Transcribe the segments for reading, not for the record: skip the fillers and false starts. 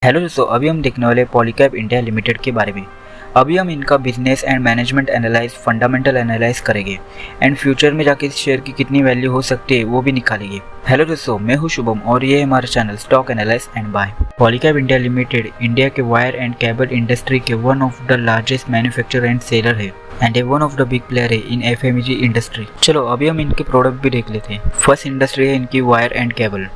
Hello दोस्तों, अभी हम देखने वाले पॉलीकैब इंडिया लिमिटेड के बारे में। अभी हम इनका business and management analyse, fundamental analyse करेंगे एंड फ्यूचर में जाके इस शेयर की कितनी वैल्यू हो सकती है वो भी निकालेंगे। हेलो दोस्तों, मैं हूं शुभम और ये है हमारा channel stock analyze and buy. Polycab India limited India के वायर एंड केबल इंडस्ट्री के one of the largest manufacturer and seller है and a one of the big player है इन एफएमईजी इंडस्ट्री। चलो अभी हम इनके प्रोडक्ट भी देख लेते हैं। फर्स्ट इंडस्ट्री है इनकी वायर एंड केबल।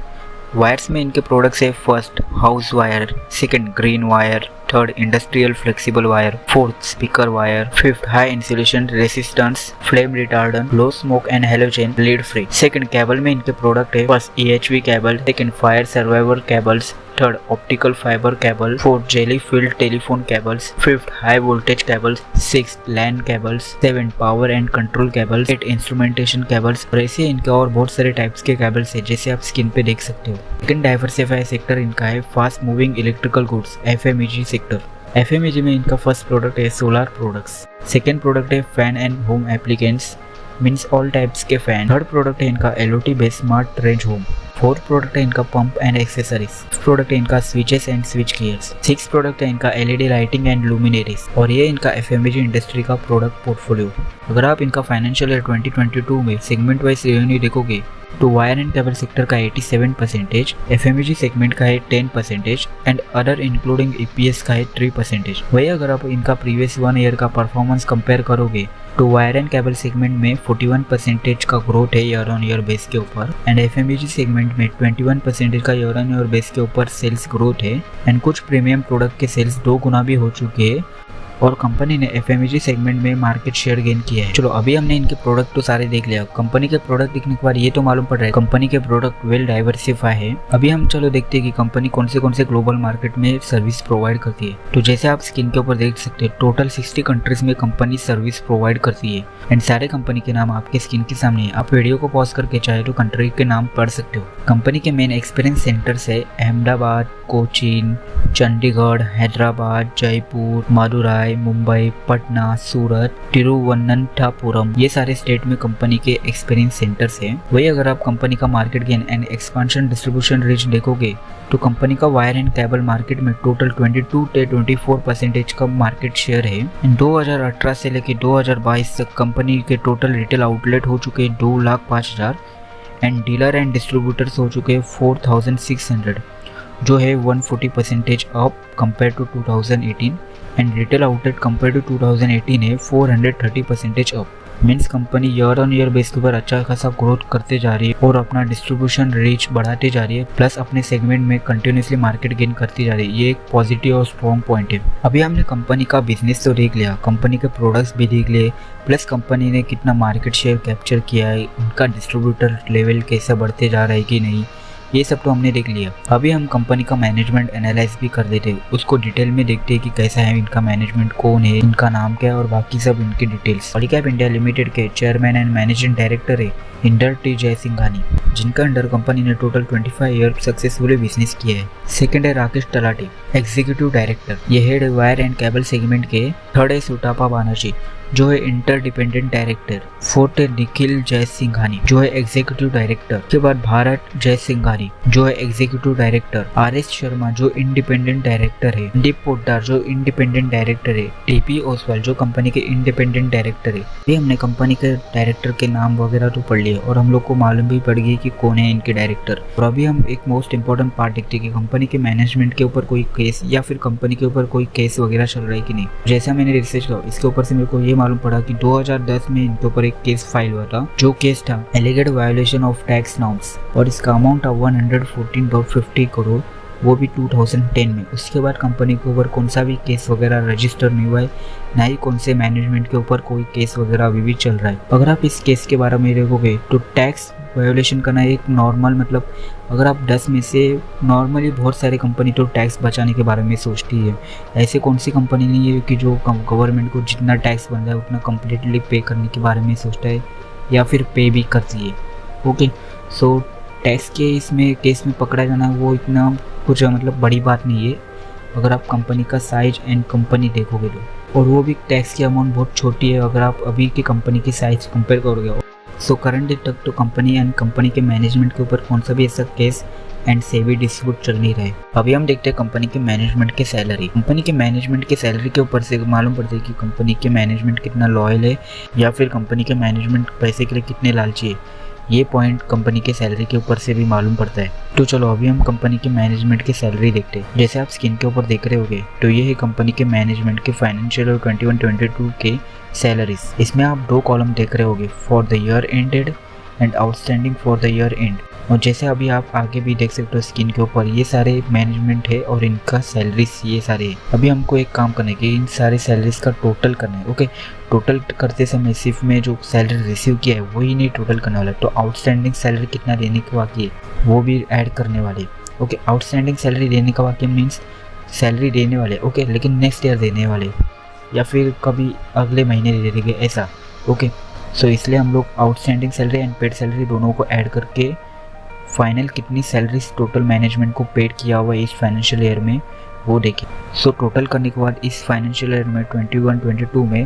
वायर्स में इनके प्रोडक्ट्स है first house wire, second green wire, third industrial flexible wire, fourth speaker wire, fifth high insulation resistance, flame retardant, low smoke and halogen, lead free. Second cable में इनके product है first EHV cable, second fire survivor cables, third optical fibre cable, fourth jelly filled telephone cables, fifth high voltage cables, sixth LAN cables, seven power and control cables, eight instrumentation cables. और ऐसे इनके और बहुत सारे types के cables है जैसे आप स्क्रीन पे देख सकते हो। सेकंड डाइवर्सिफाई सेक्टर इनका है fast moving electrical goods FMEG sector. FMEG में इनका फर्स्ट प्रोडक्ट है सोलर प्रोडक्ट्स, सेकंड प्रोडक्ट है fan and home applicants means all types के फैन, थर्ड प्रोडक्ट है इनका LOT based smart range home, fourth product है इनका pump and accessories, fifth product है इनका switches and switch gears, sixth product है इनका LED लाइटिंग एंड लुमिनेरीज। और ये इनका FMEG इंडस्ट्री का प्रोडक्ट पोर्टफोलियो। अगर आप इनका फाइनेंशियल ईयर 2022 में सेगमेंट वाइज रेवेन्यू देखोगे तो वायर एंड केबल सेक्टर का 87%, FMEG सेगमेंट का है 10% एंड अदर इंक्लूडिंग EPS का है 3%। वही अगर आप इनका प्रीवियस 1 ईयर का परफॉर्मेंस कंपेयर करोगे तो वायर एंड केबल सेगमेंट में 41% का ग्रोथ है ईयर ऑन ईयर बेस के ऊपर एंड FMEG सेगमेंट में 21% का ईयर ऑन ईयर बेस के ऊपर सेल्स ग्रोथ है एंड कुछ प्रीमियम प्रोडक्ट के सेल्स 2 गुना भी हो चुके हैं और कंपनी ने FMEG सेगमेंट में मार्केट शेयर गेन किया है। चलो अभी हमने इनके प्रोडक्ट तो सारे देख लिया। कंपनी के प्रोडक्ट देखने के बाद ये तो मालूम पड़ रहा है कंपनी के प्रोडक्ट वेल डाइवर्सिफाई है। अभी हम चलो देखते हैं कि कंपनी कौन से ग्लोबल मार्केट में सर्विस प्रोवाइड करती है। तो जैसे आप स्क्रीन के ऊपर देख सकते हैं टोटल 60 कंट्रीज में कंपनी सर्विस प्रोवाइड करती है एंड सारे कंपनी के नाम आपके स्क्रीन के सामने है। आप वीडियो को पॉज करके चाहे तो कंट्री के नाम पढ़ सकते हो। कंपनी के मेन एक्सपीरियंस सेंटर्स है अहमदाबाद, कोचीन, चंडीगढ़, हैदराबाद, जयपुर, मदुराई, मुंबई, पटना, सूरत, तिरुवनंतपुरम। ये सारे स्टेट में कंपनी के एक्सपीरियंस सेंटर्स हैं। वही अगर आप कंपनी का market gain and expansion distribution reach देखोगे तो कंपनी का वायर एंड केबल मार्केट में टोटल 22 से 24% का मार्केट शेयर है। 2018 से लेकर 2022 तक कंपनी के टोटल रिटेल आउटलेट हो चुके 2,05,000 एंड डीलर एंड डिस्ट्रीब्यूटर्स हो चुके 4,600 जो है 140% up compare to 2018 and retail outlet compare to 2018 है 430% up. Means company year on year base के ऊपर अच्छा खासा ग्रोथ करते जा रही है और अपना डिस्ट्रीब्यूशन रीच बढ़ाते जा रही है प्लस अपने सेगमेंट में कंटिन्यूसली मार्केट गेन करती जा रही है। ये एक पॉजिटिव और स्ट्रॉन्ग पॉइंट है। अभी हमने कंपनी का बिजनेस तो देख लिया, कंपनी के प्रोडक्ट्स भी देख लिए प्लस कंपनी ने कितना मार्केट शेयर कैप्चर किया है, उनका डिस्ट्रीब्यूटर लेवल कैसे बढ़ते जा रहा है कि नहीं, ये सब तो हमने देख लिया। अभी हम कंपनी का मैनेजमेंट एनालाइज भी कर देते हैं, उसको डिटेल में देखते हैं कि कैसा है इनका मैनेजमेंट, कौन है, इनका नाम क्या है और बाकी सब इनकी डिटेल्स। पॉलीकैब इंडिया लिमिटेड के चेयरमैन एंड मैनेजिंग डायरेक्टर है इंदर T जयसिंघानी, जिनका अंडर कंपनी ने टोटल 25 ईयर सक्सेसफुली बिजनेस किया है। सेकंड है राकेश तलाटी, एग्जीक्यूटिव डायरेक्टर, ये head wire and cable segment के। थर्ड है सुटापा बानर्जी जो है इंटरडिपेंडेंट डायरेक्टर। फोर्थ है निखिल जयसिंघानी जो है एग्जीक्यूटिव डायरेक्टर। के बाद भारत जयसिंघानी जो है एग्जीक्यूटिव डायरेक्टर। RS शर्मा जो इंडिपेंडेंट डायरेक्टर है। दीप पोद्दार जो इंडिपेंडेंट डायरेक्टर है। TP ओसवाल जो कंपनी के इंडिपेंडेंट डायरेक्टर है। ये हमने कंपनी के डायरेक्टर के नाम वगैरह तो पढ़ लिए और हम लोग को मालूम भी पड़ गई कि कौन है इनके डायरेक्टर। और अभी हम एक मोस्ट इंपॉर्टेंट पार्ट देखते हैं कि कंपनी के मैनेजमेंट के ऊपर कोई केस या फिर कंपनी के ऊपर कोई केस वगैरह चल रहा है कि नहीं। जैसा मैंने रिसर्च किया इसके ऊपर से मेरे को ये मालूम पड़ा कि 2010 में इनके ऊपर एक केस फाइल हुआ था। जो केस था एलिगेड वायोलेशन ऑफ टैक्स नॉर्म्स और इसका अमाउंट था 114.50 करोड़, वो भी 2010 में। उसके बाद कंपनी के ऊपर कौन सा भी केस वगैरह रजिस्टर नहीं हुआ है, ना ही कौन से मैनेजमेंट के ऊपर कोई केस वगैरह अभी भी चल रहा है। अगर आप इस केस के बारे में देखोगे तो टैक्स वायोलेशन करना एक नॉर्मल, मतलब अगर आप 10 में से नॉर्मली बहुत सारी कंपनी तो टैक्स बचाने के बारे में सोचती है। ऐसे कौन सी कंपनी नहीं है कि जो गवर्नमेंट को जितना टैक्स बन रहा है उतना कम्प्लीटली पे करने के बारे में सोचता है या फिर पे भी करती है। ओके, सो टैक्स के इसमें केस में पकड़ा जाना वो इतना कुछ मतलब बड़ी बात नहीं है अगर आप कंपनी का साइज एंड कंपनी देखोगे तो, और वो भी टैक्स की अमाउंट बहुत छोटी है अगर आप अभी की कंपनी की साइज कंपेयर करोगे। सो करंट डेट तक तो कंपनी एंड कंपनी के मैनेजमेंट के ऊपर कौन सा भी ऐसा केस एंड सेबी डिस्प्यूट चल नहीं रहा है। अभी हम देखते हैं कंपनी के मैनेजमेंट की सैलरी। कंपनी के मैनेजमेंट की सैलरी के ऊपर से मालूम पड़ता है कि कंपनी के मैनेजमेंट कितना लॉयल है या फिर कंपनी के मैनेजमेंट पैसे के लिए कितने लालची है। ये पॉइंट कंपनी के सैलरी के ऊपर से भी मालूम पड़ता है। तो चलो अभी हम कंपनी के मैनेजमेंट की सैलरी देखते हैं। जैसे आप स्क्रीन के ऊपर देख रहे होगे तो ये है कंपनी के मैनेजमेंट के फाइनेंशियल और 21-22 के सैलरीज। इसमें आप 2 कॉलम देख रहे होगे, for the year ended and outstanding for the year and. और जैसे अभी आप आगे भी देख सकते हो स्क्रीन के ऊपर, ये सारे मैनेजमेंट है और इनका सैलरीज ये सारे है। अभी हमको एक काम करना है कि इन सारे सैलरीज का टोटल करना है। ओके, टोटल करते समय सिर्फ में जो सैलरी रिसीव किया है वही नहीं टोटल करने वाला है। तो आउटस्टैंडिंग सैलरी कितना देने का बाकी है वो भी ऐड करने वाले। ओके, आउटस्टैंडिंग सैलरी देने का बाकी मीन्स सैलरी देने वाले। ओके, लेकिन नेक्स्ट ईयर देने वाले या फिर कभी अगले महीने दे देंगे ऐसा। ओके, सो इसलिए हम लोग outstanding salary and paid salary दोनों को ऐड करके फाइनल कितनी सैलरीज टोटल मैनेजमेंट को पेड किया हुआ है इस फाइनेंशियल ईयर में वो देखें। सो टोटल करने के बाद इस फाइनेंशियल ईयर में 21-22 में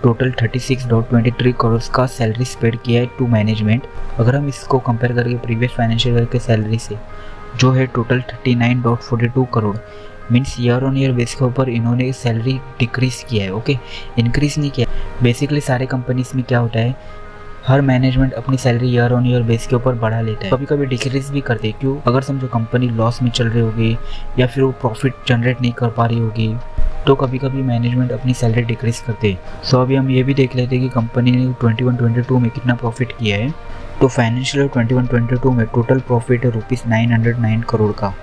टोटल 36.23 करोड़ का सैलरीज पेड किया है टू मैनेजमेंट। अगर हम इसको कंपेयर करके प्रीवियस फाइनेंशियल ईयर के सैलरी से जो है total 39.42 crore, means year on year base के ऊपर इन्होंने सैलरी डिक्रीज किया है। ओके, इंक्रीज नहीं किया। बेसिकली सारे कंपनीज में क्या होता है, हर मैनेजमेंट अपनी salary year on year base के ऊपर बढ़ा लेता है, कभी कभी डिक्रीज भी करते हैं। क्यों? अगर समझो कंपनी लॉस में चल रही होगी या फिर वो प्रॉफिट जनरेट नहीं कर पा रही होगी तो कभी कभी मैनेजमेंट अपनी सैलरी डिक्रीज करते हैं। सो अभी हम ये भी देख लेते हैं कि कंपनी ने 21-22 में कितना प्रॉफिट किया है। तो फाइनेंशियल 21-22 में टोटल प्रॉफिट है ₹909 करोड़ का।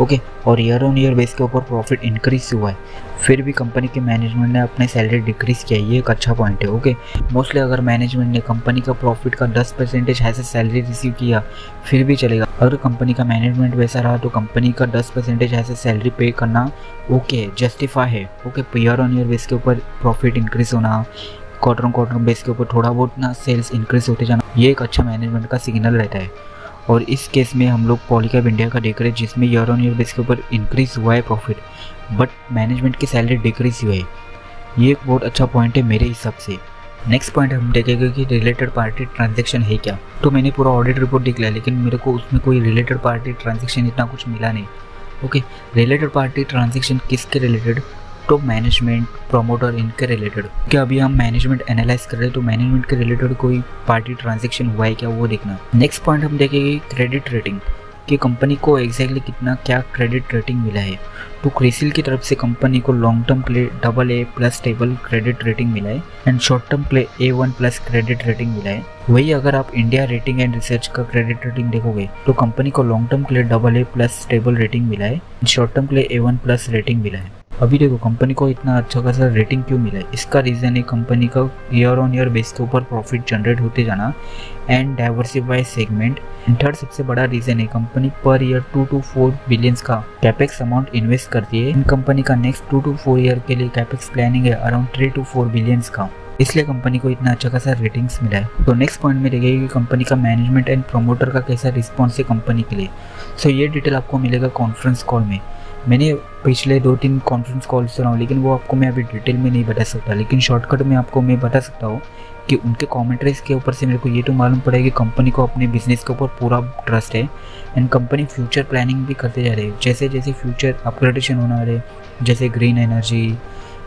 ओके, और ईयर ऑन ईयर बेस के ऊपर प्रॉफिट इंक्रीज हुआ है, फिर भी कंपनी के मैनेजमेंट ने अपने सैलरी डिक्रीज किया। ये एक अच्छा पॉइंट है। ओके, मोस्टली अगर मैनेजमेंट ने कंपनी का प्रॉफिट का 10% ऐसे सैलरी रिसीव किया फिर भी चलेगा। अगर कंपनी का मैनेजमेंट वैसा रहा तो कंपनी का 10% ऐसे सैलरी पे करना ओके, जस्टिफाई है। Okay, year on year base के ऊपर प्रॉफिट इंक्रीज होना, क्वार्टर ऑन क्वार्टर बेस के ऊपर थोड़ा बहुत ना सेल्स इंक्रीज होते जाना, ये एक अच्छा मैनेजमेंट का सिग्नल रहता है। और इस केस में हम लोग पॉलीकैब इंडिया का देख रहे हैं जिसमें ईयर ऑन ईयर बेस के ऊपर इंक्रीज हुआ है प्रॉफिट, बट मैनेजमेंट की सैलरी डिक्रीज हुई है। ये एक बहुत अच्छा पॉइंट है मेरे हिसाब से। नेक्स्ट पॉइंट हम देखेंगे कि रिलेटेड पार्टी ट्रांजैक्शन है क्या। तो मैंने पूरा ऑडिट रिपोर्ट देख लिया लेकिन मेरे को उसमें कोई रिलेटेड पार्टी ट्रांजैक्शन इतना कुछ मिला नहीं। ओके, रिलेटेड पार्टी ट्रांजैक्शन किसके रिलेटेड? तो मैनेजमेंट, प्रमोटर, इनके रिलेटेड। क्या अभी हम मैनेजमेंट एनालाइज कर रहे हैं तो मैनेजमेंट के रिलेटेड कोई पार्टी ट्रांजैक्शन हुआ है क्या वो देखना। नेक्स्ट पॉइंट हम देखेंगे क्रेडिट रेटिंग, कि कंपनी को एग्जैक्टली कितना क्या क्रेडिट रेटिंग मिला है। तो क्रिसिल की तरफ से कंपनी को लॉन्ग टर्म के लिए AA+ स्टेबल क्रेडिट रेटिंग मिला है एंड शॉर्ट टर्म के लिए A1+ क्रेडिट रेटिंग मिला है। वही अगर आप इंडिया रेटिंग एंड रिसर्च का क्रेडिट रेटिंग देखोगे तो कंपनी को लॉन्ग टर्म के लिए AA+ स्टेबल रेटिंग मिला है, शॉर्ट टर्म के लिए A1+ रेटिंग मिला है। अभी देखो कंपनी को इतना अच्छा खासा रेटिंग क्यों मिला है, इसका रीज़न है कंपनी का ईयर ऑन ईयर बेस के ऊपर प्रॉफिट जनरेट होते जाना एंड डाइवर्सिफाई सेगमेंट। थर्ड सबसे बड़ा रीज़न है company per year 2 to 4 billions का कैपेक्स अमाउंट इन्वेस्ट करती है। इन कंपनी का नेक्स्ट 2 to 4 ईयर के लिए कैपेक्स प्लानिंग है अराउंड 3 to 4 बिलियंस का, इसलिए कंपनी को इतना अच्छा खासा रेटिंग्स मिला है। तो नेक्स्ट पॉइंट में देखेंगे कि कंपनी का मैनेजमेंट एंड प्रमोटर का कैसा रिस्पॉन्स है कंपनी के लिए। सो ये डिटेल आपको मिलेगा कॉन्फ्रेंस कॉल में। मैंने पिछले 2-3 कॉन्फ्रेंस कॉल सुना हूँ लेकिन वो आपको मैं अभी डिटेल में नहीं बता सकता, लेकिन शॉर्टकट में आपको मैं बता सकता हूँ कि उनके कमेंट्रीज के ऊपर से मेरे को ये तो मालूम पड़ेगा कि कंपनी को अपने बिजनेस के ऊपर पूरा ट्रस्ट है एंड कंपनी फ्यूचर प्लानिंग भी करते जा रहे हैं। जैसे जैसे फ्यूचर अपग्रेडेशन होने वाले, जैसे ग्रीन एनर्जी,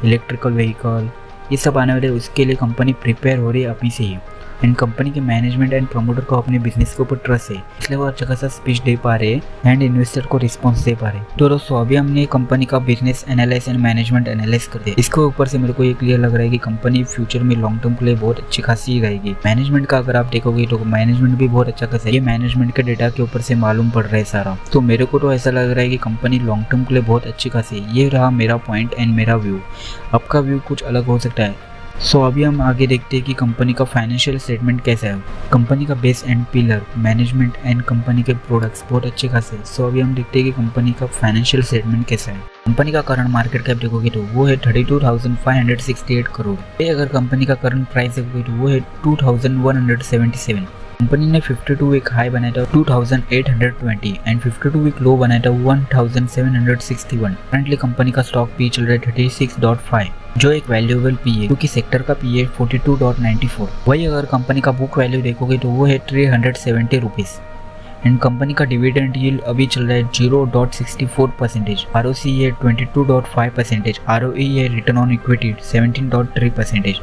इलेक्ट्रिकल व्हीकल, ये सब आने वाले, उसके लिए कंपनी प्रिपेयर हो रही है अभी से ही। एंड कंपनी के मैनेजमेंट एंड प्रमोटर को अपने बिजनेस के ऊपर ट्रस्ट है, इसलिए वो अच्छा खासा स्पीच दे पा रहे हैं एंड इन्वेस्टर को रिस्पॉन्स दे पा रहे हैं। तो दोस्तों अभी हमने कंपनी का business analyse and management analyse कर दिया। इसके ऊपर से मेरे को ये क्लियर लग रहा है कि कंपनी फ्यूचर में लॉन्ग टर्म के लिए बहुत अच्छी खासी रहेगी। मैनेजमेंट का अगर आप देखोगे तो मैनेजमेंट भी बहुत अच्छा खासा है, ये मैनेजमेंट के डेटा के ऊपर से मालूम पड़ रहा है सारा। तो मेरे को तो ऐसा लग रहा है कि कंपनी लॉन्ग टर्म के लिए बहुत अच्छी खासी है। ये रहा मेरा पॉइंट एंड मेरा व्यू। आपका व्यू कुछ अलग हो सकता है। सो अभी हम आगे देखते हैं कि कंपनी का फाइनेंशियल स्टेटमेंट कैसा है। कंपनी का base and pillar, management and company के प्रोडक्ट्स बहुत अच्छे खासे हैं। सो अभी हम देखते हैं कि कंपनी का फाइनेंशियल स्टेटमेंट कैसा है। कंपनी का करंट मार्केट कैप देखोगे तो वो है 32,568 करोड़। अगर कंपनी का करंट प्राइस देखोगे तो वो है 2,177। कंपनी ने 52 वीक हाई बनाया था 2,820 एंड 52 वीक लो बनाया था 1,761। करंटली कंपनी का स्टॉक पी चल रहा है 36.5। जो एक वैल्यूएबल पी है, क्योंकि सेक्टर का पी है 42.94। वही अगर कंपनी का बुक वैल्यू देखोगे तो वो है 370 रुपीज़। एंड कंपनी का डिविडेंड यील्ड अभी चल रहा है 0.64%, ROC है 22.5%, ROE है return on equity 17.3%।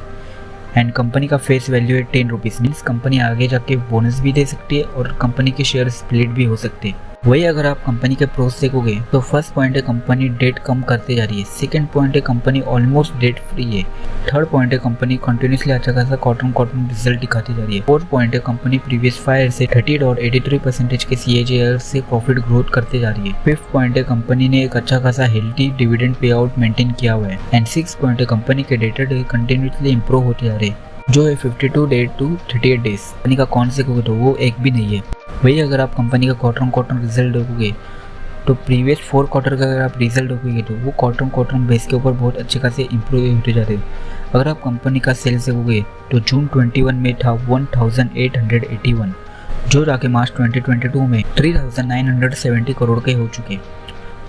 And company का फेस वैल्यू है 10 रुपीज़। मीन्स कंपनी आगे जाके बोनस भी दे सकती है और कंपनी के शेयर स्प्लिट भी हो सकते हैं। वही अगर आप कंपनी के प्रोस देखोगे तो फर्स्ट पॉइंट है कंपनी डेट कम करते जा रही है। सेकंड पॉइंट है कंपनी ऑलमोस्ट डेट फ्री है। थर्ड पॉइंट है कंपनी कंटिन्यूसली अच्छा खासा क्वार्टर रिजल्ट दिखाती जा रही है। फोर्थ पॉइंट है कंपनी प्रीवियस 5 ईयर से 30.83% के CAGR से प्रॉफिट ग्रोथ करते जा रही है। फिफ्थ पॉइंट है कंपनी ने एक अच्छा खासा healthy dividend pay out maintain किया हुआ है। एंड सिक्स पॉइंट है कंपनी के डेटा कंटिन्यूसली इंप्रूव होते जा रहे हैं, जो है 52 डेज टू 38 डेज। कंपनी का कौन से को तो वो एक भी नहीं है। वही अगर आप कंपनी का क्वार्टर रिजल्ट देखोगे तो प्रीवियस 4 क्वार्टर का अगर आप रिजल्ट देखोगे तो वो क्वार्टर बेस के ऊपर बहुत अच्छे खासे इंप्रूव होते जा रहे हैं। अगर आप कंपनी का सेल्स देखोगे तो जून 21 में था 1881, जो जाके मार्च 2022 में 3970 करोड़ के हो चुके हैं।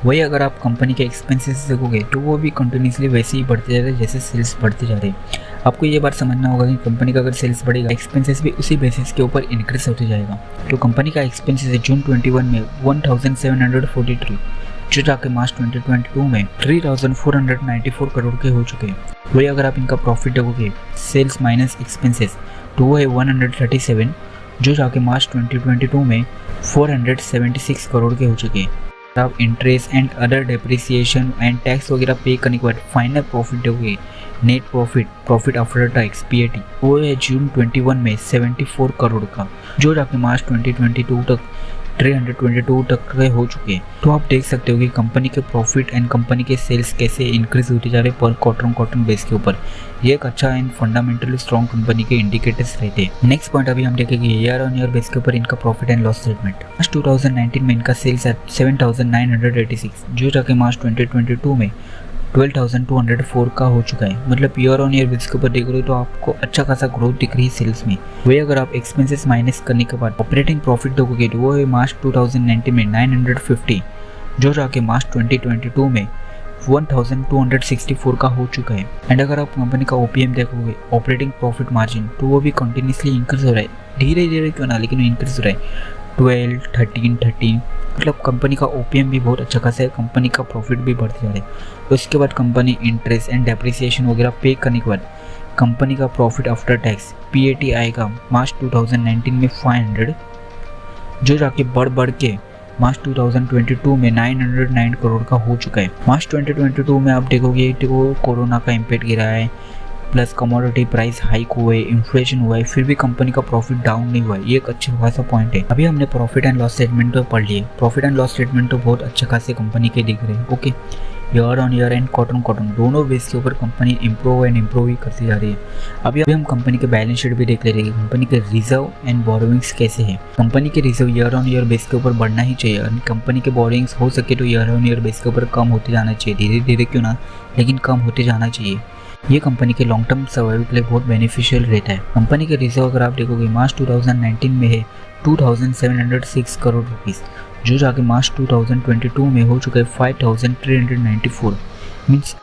वही अगर आप कंपनी के एक्सपेंसेस देखोगे तो वो भी कंटिन्यूसली वैसे ही बढ़ते जा रहे हैं जैसे सेल्स बढ़ते जा रहे हैं। आपको ये बात समझना होगा कि कंपनी का अगर सेल्स बढ़ेगा, एक्सपेंसेस भी उसी बेसिस के ऊपर इंक्रीज होते जाएगा। तो कंपनी का एक्सपेंसेस है जून 21 में 1743, जो जाके मार्च 2022 में 3494 करोड़ के हो चुके हैं। वही अगर आप इनका प्रॉफिट देखोगे, सेल्स माइनस एक्सपेंसेस, तो वो है 137, जो जाके मार्च 2022 में 476 करोड़ के हो चुके हैं। आप interest and other depreciation and tax वगैरह पे करने के बाद फाइनल प्रॉफिट देखोगे, net profit after tax PAT, वो है जून 21 में 74 करोड़ का, जो जाके मार्च 2022 तक 322 तक हो चुके हैं। तो आप देख सकते हो कि कंपनी के प्रॉफिट एंड कंपनी के सेल्स कैसे इंक्रीज होते जा रहे हैं पर क्वार्टर बेस के ऊपर। ये एक अच्छा एंड फंडामेंटली स्ट्रॉन्ग कंपनी के इंडिकेटर्स रहते हैं। नेक्स्ट पॉइंट अभी हम देखेंगे ईयर ऑन ईयर बेस के ऊपर इनका प्रॉफिट एंड लॉस स्टेटमेंट। मार्च 2019 में इनका सेल्स है 7986, जो जाके मार्च 2022 में 12,204 का हो चुका है। मतलब ईयर ऑन ईयर बेस के ऊपर देख रहे हो तो आपको अच्छा खासा ग्रोथ दिख रही है सेल्स में। वही अगर आप एक्सपेंसेस माइनस करने के बाद ऑपरेटिंग प्रॉफिट देखोगे तो वो है मार्च 2019 में 950, जो जाके मार्च 2022 में 1264 का हो चुका है। एंड अगर आप कंपनी का OPM देखोगे, ऑपरेटिंग प्रॉफिट मार्जिन, तो वो भी कंटिन्यूसली इंक्रीज हो रहा है, धीरे धीरे क्यों ना लेकिन इंक्रीज हो रहा है। 12, 13, मतलब कंपनी का OPM भी बहुत अच्छा खासा है, कंपनी का प्रॉफिट भी बढ़ते जा रहा है। तो इसके बाद कंपनी इंटरेस्ट एंड डेप्रिसिएशन वगैरह पे करने के बाद कंपनी का प्रॉफिट आफ्टर टैक्स PAT आएगा मार्च 2019 में 500, जो जाके बढ़ के मार्च 2022 में 909 करोड़ का हो चुका है। मार्च 2022 में आप देखोगे तो कोरोना का इम्पैक्ट गिरा है, प्लस कमोडिटी प्राइस हाइक हुए, इन्फ्लेशन हुआ है, फिर भी कंपनी का प्रॉफिट डाउन नहीं हुआ है। ये एक अच्छा खासा पॉइंट है। अभी हमने प्रॉफिट एंड लॉस स्टेटमेंट तो पढ़ लिए। प्रॉफिट एंड लॉस स्टेटमेंट तो बहुत अच्छे खासे कंपनी के दिख रहे हैं। Okay, year on year and quarter दोनों बेस के ऊपर कंपनी इंप्रूव ही करती जा रही है। अभी हम कंपनी के बैलेंस शीट भी देख ले रहे हैं कि कंपनी के रिजर्व एंड बोरोइंग्स कैसे हैं। कंपनी के reserve year on year base के ऊपर बढ़ना ही चाहिए और कंपनी के बोरोइंग्स हो सके तो ईयर ऑन ईयर बेस के ऊपर कम होते जाना चाहिए, धीरे धीरे क्यों ना लेकिन कम होते जाना चाहिए। ये कंपनी के लॉन्ग टर्म सर्वाइवल के लिए बहुत बेनिफिशियल रहता है। कंपनी के रिजर्व अगर आप देखोगे मार्च 2019 में है 2706 करोड़ रुपीस, जो जाके मार्च 2022 में हो चुका है 5394। मीन्स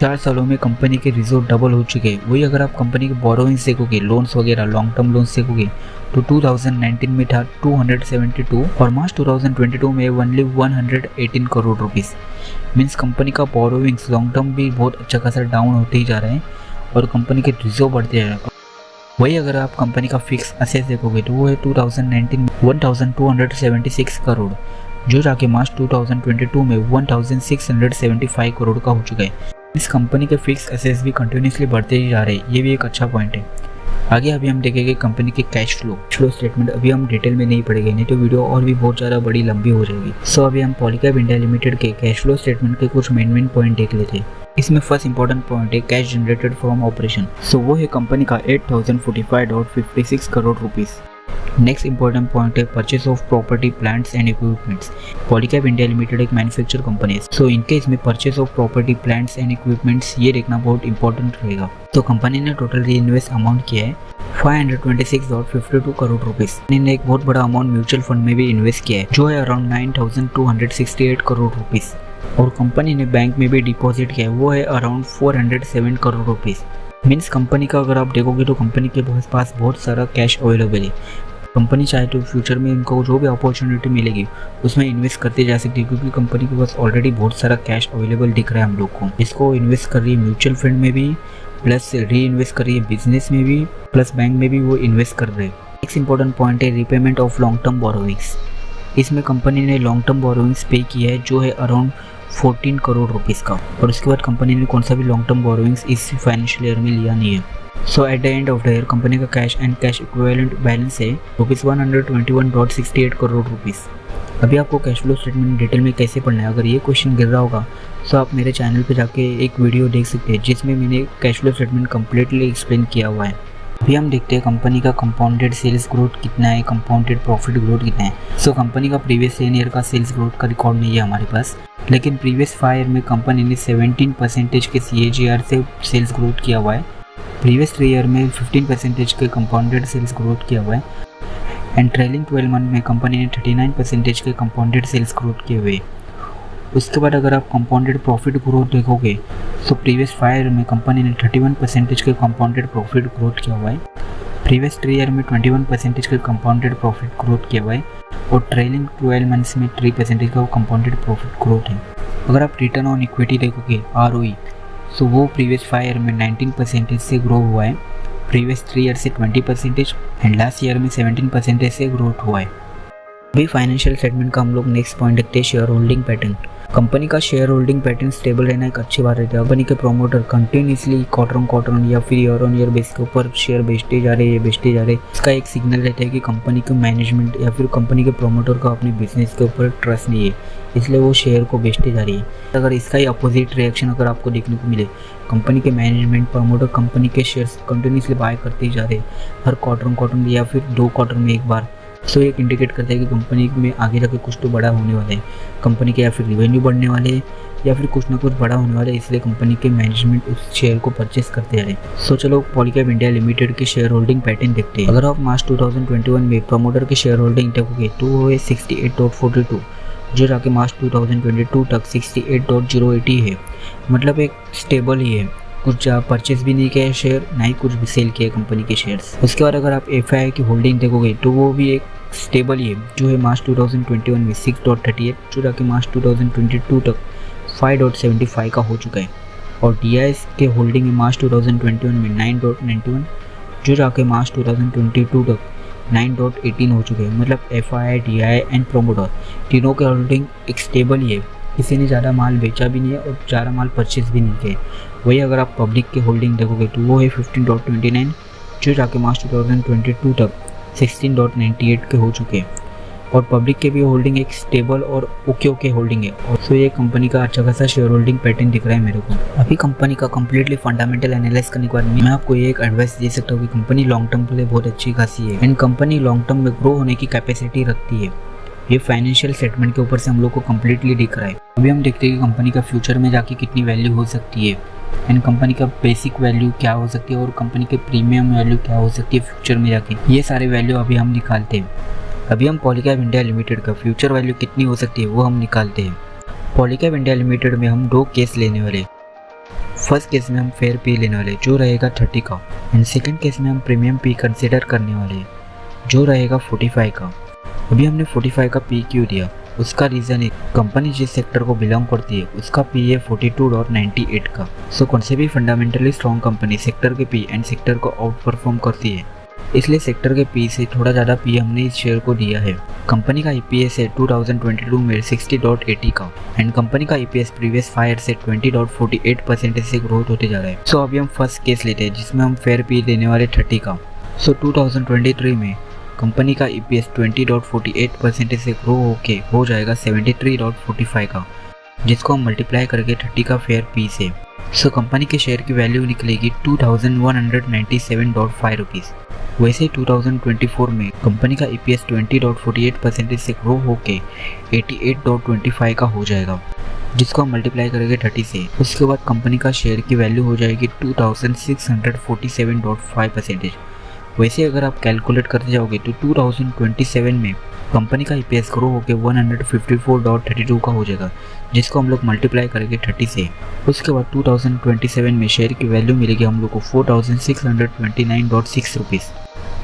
4 सालों में कंपनी के रिजर्व डबल हो चुके हैं। वही अगर आप कंपनी के बोरोइंग्स देखोगे, लोन्स वगैरह लॉन्ग टर्म लोन्स देखोगे तो 2019 में था 272 और मार्च 2022 में only 118 crore rupees. Means company का बोरोइंग्स लॉन्ग टर्म भी बहुत अच्छा खासा डाउन होते ही जा रहे हैं और कंपनी के रिजर्व बढ़ते जा रहे हैं। वही अगर आप कंपनी का फिक्स असेट देखोगे तो वो है 2019 में 1276 करोड़, जो जाके मार्च 2022 में 1675 करोड़ का हो चुका है। इस कंपनी के फिक्स असेट्स भी कंटिन्यूसली बढ़ते ही जा रहे हैं, ये भी एक अच्छा पॉइंट है। आगे अभी हम देखेंगे कंपनी के कैश फ्लो स्टेटमेंट। अभी हम डिटेल में नहीं पढ़ेंगे, नहीं तो वीडियो और भी बहुत ज़्यादा बड़ी लंबी हो जाएगी। सो अभी हम पॉलीकैब इंडिया लिमिटेड के कैश फ्लो स्टेटमेंट के कुछ मेन पॉइंट देख लेते हैं। इसमें फर्स्ट इंपॉर्टेंट पॉइंट है cash generated from operation. So वो है कंपनी का 8045.56 crore rupees. Next important point है purchase of property, plants and equipments. Polycab India limited एक मैन्युफैक्चर कंपनी है, सो इनके इसमें purchase of property, plants and equipments ये देखना बहुत इंपॉर्टेंट रहेगा। तो कंपनी ने टोटल री इन्वेस्ट अमाउंट किया है 526.52 करोड़ रुपीस। इन्होंने एक बहुत बड़ा अमाउंट म्यूचुअल फंड में भी इन्वेस्ट किया है, जो है अराउंड 9268 करोड़ रुपीस। और कंपनी ने बैंक में भी डिपॉजिट किया है, वो है around 407 crore rupees. Means company का अगर आप देखोगे तो कंपनी के पास बहुत सारा कैश अवेलेबल है। कंपनी चाहे तो फ्यूचर में इनको जो भी अपॉर्चुनिटी मिलेगी उसमें इन्वेस्ट करते जा सकती है, क्योंकि कंपनी के पास ऑलरेडी बहुत सारा कैश अवेलेबल दिख रहा है हम लोग को। इसको इन्वेस्ट कर रही है म्यूचुअल फंड में भी, प्लस री इन्वेस्ट कर रही है बिजनेस में भी, प्लस बैंक में भी वो इन्वेस्ट कर रहे हैं। नेक्स्ट इंपॉर्टेंट पॉइंट है repayment of long term borrowings. इसमें कंपनी ने लॉन्ग टर्म बोरोइंग्स पे किया है जो है अराउंड 14 करोड़ रुपीज़ का। और उसके बाद कंपनी ने कौन सा भी लॉन्ग टर्म बोरोइंग्स इस फाइनेंशियल ईयर में लिया नहीं है। So at the end of the year company का cash and cash equivalent balance है ₹121.68 करोड़ रुपीज़। अभी आपको कैश फ्लो स्टेटमेंट डिटेल में कैसे पढ़ना है, अगर ये क्वेश्चन गिर रहा होगा तो आप मेरे चैनल पे जाके एक वीडियो देख सकते हैं जिसमें मैंने cash flow statement completely explain किया हुआ है। अभी हम देखते हैं कंपनी का कंपाउंडेड सेल्स ग्रोथ कितना है, कंपाउंडेड प्रॉफिट ग्रोथ कितना है। सो कंपनी का प्रीवियस 10 ईयर का सेल्स ग्रोथ का रिकॉर्ड नहीं है हमारे पास, लेकिन प्रीवियस 5 ईयर में कंपनी ने 17% के CAGR से सेल्स ग्रोथ किया हुआ है। प्रीवियस 3 ईयर में 15% के कंपाउंडेड सेल्स ग्रोथ किया हुआ है। एंड ट्रेलिंग 12 मंथ में कंपनी ने 39% के कंपाउंडेड सेल्स ग्रोथ किए हुए। उसके बाद अगर आप कंपाउंडेड प्रॉफिट ग्रोथ देखोगे तो प्रीवियस 5 ईयर में कंपनी ने 31% के कंपाउंडेड प्रॉफिट ग्रोथ किया हुआ है। प्रीवियस 3 ईयर में 21% के कंपाउंडेड प्रॉफिट ग्रोथ किया हुआ है। और ट्रेलिंग 12 मंथ्स में 3% का कंपाउंडेड प्रॉफिट ग्रोथ है। अगर आप रिटर्न ऑन इक्विटी देखोगे ROE, तो वो प्रीवियस 5 ईयर में 19% से ग्रो हुआ है, प्रीवियस 3 ईयर से 20% एंड लास्ट ईयर में 17% से ग्रोथ हुआ है। अभी फाइनेंशियल स्टेटमेंट का हम लोग नेक्स्ट पॉइंट देखते हैं शेयर होल्डिंग पैटर्न। कंपनी का शेयर होल्डिंग पैटर्न स्टेबल रहना एक अच्छी बात रहती है। कंपनी के प्रोमोटर कंटिन्यूसली क्वार्टर या फिर ईयर ऑन ईयर बेस के ऊपर शेयर बेचते जा रहे हैं। इसका एक सिग्नल रहता है कि कंपनी के मैनेजमेंट या फिर कंपनी के प्रोमोटर का अपने बिजनेस के ऊपर ट्रस्ट नहीं है, इसलिए वो शेयर को बेचते जा रही है। अगर इसका ही अपोजिट रिएक्शन अगर आपको देखने को मिले, कंपनी के मैनेजमेंट प्रोमोटर कंपनी के शेयर्स कंटिन्यूसली बाय करते ही जा रहे हैं हर क्वार्टर या फिर 2 क्वार्टर में एक बार, सो एक इंडिकेट करता है कि कंपनी में आगे जाके कुछ तो बड़ा होने वाला है। कंपनी के या फिर रिवेन्यू बढ़ने वाले हैं या फिर कुछ ना कुछ बड़ा होने वाला है, इसलिए कंपनी के मैनेजमेंट उस शेयर को परचेस करते जा रहे हैं। सो चलो पॉलीकैब इंडिया लिमिटेड के शेयर होल्डिंग पैटर्न देखते हैं। अगर आप मार्च 2021 में प्रोमोटर के शेयर होल्डिंग देखोगे तो वो है 68.42, जो जाके मार्च 2022 तक 68.080 है। मतलब एक स्टेबल ही है, कुछ परचेस भी नहीं किया है शेयर, ना ही कुछ भी सेल किया कंपनी के शेयर्स। उसके बाद अगर आप FII की होल्डिंग देखोगे तो वो भी एक स्टेबल ही है, जो है मार्च 2021 में 6.38, जो जाके मार्च 2022 तक 5.75 का हो चुका है। और DIS के होल्डिंग है मार्च 2021 में 9.91, जो जाके मार्च 2022 तक 9.18 हो चुके हैं। मतलब FII, DII एंड प्रोमोटर तीनों के होल्डिंग एक स्टेबल ही है, किसी ने ज़्यादा माल बेचा भी नहीं है और ज़्यादा माल परचेज भी नहीं किया। वही अगर आप पब्लिक के होल्डिंग देखोगे तो वो है 15.29, जो जाके मार्च 2022 तक 16.98 के हो चुके हैं। और पब्लिक के भी होल्डिंग एक स्टेबल और ओके होल्डिंग है। और सो ये कंपनी का अच्छा खासा शेयर होल्डिंग पैटर्न दिख रहा है मेरे को। अभी कंपनी का कम्प्लीटली फंडामेंटल एनालाइज करने के बाद मैं आपको ये एक एडवाइस दे सकता हूँ कि कंपनी लॉन्ग टर्म के लिए बहुत अच्छी खासी है एंड कंपनी लॉन्ग टर्म में ग्रो होने की कैपेसिटी रखती है। ये फाइनेंशियल स्टेटमेंट के ऊपर से हम लोग को कम्प्लीटली दिख रहा है। अभी हम देखते हैं कि कंपनी का फ्यूचर में जाके कितनी वैल्यू हो सकती है एंड कंपनी का बेसिक वैल्यू क्या हो सकती है और कंपनी के प्रीमियम वैल्यू क्या हो सकती है फ्यूचर में जाके। ये सारे वैल्यू अभी हम निकालते हैं। अभी हम पॉलीकैब इंडिया लिमिटेड का फ्यूचर वैल्यू कितनी हो सकती है वो हम निकालते हैं। पॉलीकैब इंडिया लिमिटेड में हम 2 केस लेने वाले। फर्स्ट केस में हम फेयर पी लेने वाले जो रहेगा 30 का, एंड सेकंड केस में हम प्रीमियम पी कंसिडर करने वाले जो रहेगा 45 का। अभी हमने 45 का पी क्यों दिया, उसका रीज़न है कंपनी जिस सेक्टर को बिलोंग करती है उसका पी है 42.98 का। सो कौन से भी फंडामेंटली स्ट्रॉन्ग कंपनी सेक्टर के पी एंड सेक्टर को आउट परफॉर्म करती है, इसलिए सेक्टर के पी से थोड़ा ज़्यादा पी हमने इस शेयर को दिया है। कंपनी का EPS है 2022 में 60.80 का एंड कंपनी का EPS प्रीवियस 5 ईयर से 20.48% से ग्रोथ होते जा रहा है। सो अभी हम फर्स्ट केस लेते हैं जिसमें हम फेयर पी देने वाले 30 का। सो 2023 में कंपनी का EPS 20.48% से ग्रो होके हो जाएगा 73.45 का, जिसको हम मल्टीप्लाई करके 30 का फेयर पी से। सो कंपनी के शेयर की वैल्यू निकलेगी 2197.5 रुपीज़। वैसे 2024 में कंपनी का EPS 20.48% से ग्रो होके 88.25 का हो जाएगा, जिसको हम मल्टीप्लाई करेंगे 30 से। उसके बाद कंपनी का शेयर की वैल्यू हो जाएगी 2647.5%। वैसे अगर आप कैलकुलेट करते जाओगे तो 2027 में कंपनी का EPS ग्रो होकर 154.32 का हो जाएगा, जिसको हम लोग मल्टीप्लाई करेंगे 30 से। उसके बाद 2027 में शेयर की वैल्यू मिलेगी हम लोग को 4629.6 रुपीज़।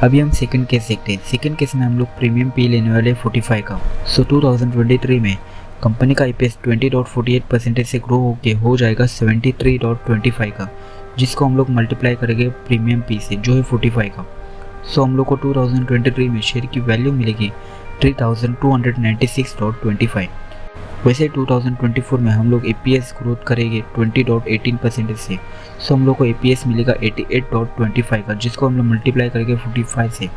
अभी हम सेकंड केस देखते हैं। सेकंड केस में हम लोग प्रीमियम पी लेने वाले 45 का। 2023 में कंपनी का EPS 20.48% से ग्रो होके हो जाएगा 73.25 का, जिसको हम लोग मल्टीप्लाई करेंगे प्रीमियम पी से जो है 45 का। हम लोग को 2023 में शेयर की वैल्यू मिलेगी 3296.25। वैसे 2024 में हम लोग EPS ग्रोथ करेंगे 20.18% से। हम लोग को EPS मिलेगा 88.25 का, जिसको हम लोग मल्टीप्लाई करेंगे 45 से।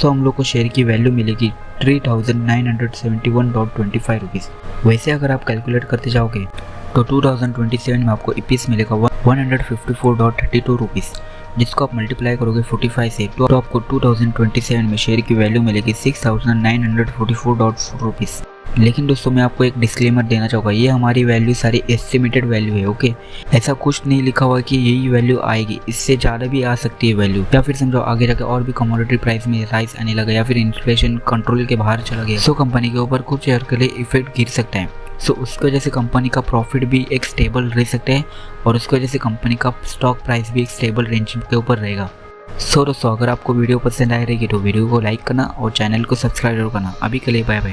हम लोग को शेयर की वैल्यू मिलेगी 3971.25 रुपीज़। वैसे अगर आप कैलकुलेट करते जाओगे तो 2027 में आपको EPS मिलेगा 154.32 रुपीज़, जिसको आप मल्टीप्लाई करोगे 45 से तो आपको 2027 में शेयर की वैल्यू मिलेगी 6944.4 रुपीज़। लेकिन दोस्तों मैं आपको एक डिस्क्लेमर देना चाहूँगा, ये हमारी वैल्यू सारी एस्टिमेटेड वैल्यू है, ओके। ऐसा कुछ नहीं लिखा हुआ कि यही वैल्यू आएगी, इससे ज़्यादा भी आ सकती है वैल्यू, या फिर समझो आगे जाके और भी कमोडिटी प्राइस में राइस आने लगा या फिर इन्फ्लेशन कंट्रोल के बाहर चला गया, सो कंपनी के ऊपर कुछ ईयर के लिए इफेक्ट गिर सकता है। सो उसकी वजह से कंपनी का प्रॉफिट भी एक स्टेबल रह सकता है और उसकी वजह से कंपनी का स्टॉक प्राइस भी एक स्टेबल रेंज के ऊपर रहेगा। सो दोस्तों अगर आपको वीडियो पसंद आ रही है तो वीडियो को लाइक करना और चैनल को सब्सक्राइब जरूर करना। अभी के लिए बाय बाय।